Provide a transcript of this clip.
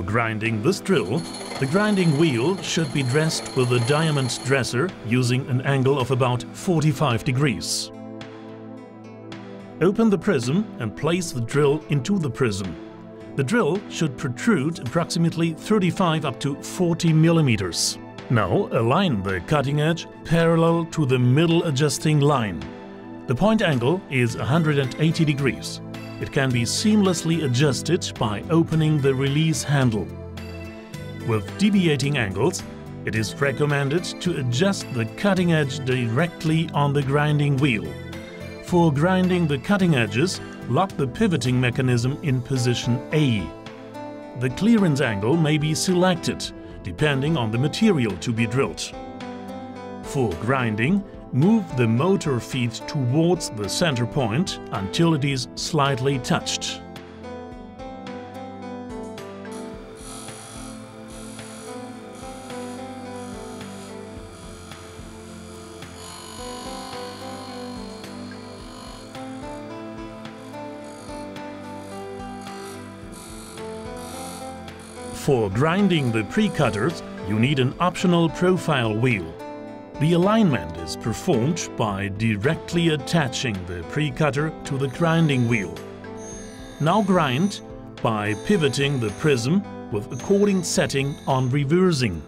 grinding this drill, the grinding wheel should be dressed with a diamond dresser using an angle of about 45 degrees. Open the prism and place the drill into the prism. The drill should protrude approximately 35 up to 40 millimeters. Now align the cutting edge parallel to the middle adjusting line. The point angle is 180 degrees. It can be seamlessly adjusted by opening the release handle. With deviating angles, it is recommended to adjust the cutting edge directly on the grinding wheel. For grinding the cutting edges, lock the pivoting mechanism in position A. The clearance angle may be selected, depending on the material to be drilled. For grinding, move the motor feet towards the center point until it is slightly touched. For grinding the pre-cutters, you need an optional profile wheel. The alignment is performed by directly attaching the pre-cutter to the grinding wheel. Now grind by pivoting the prism with according setting on reversing.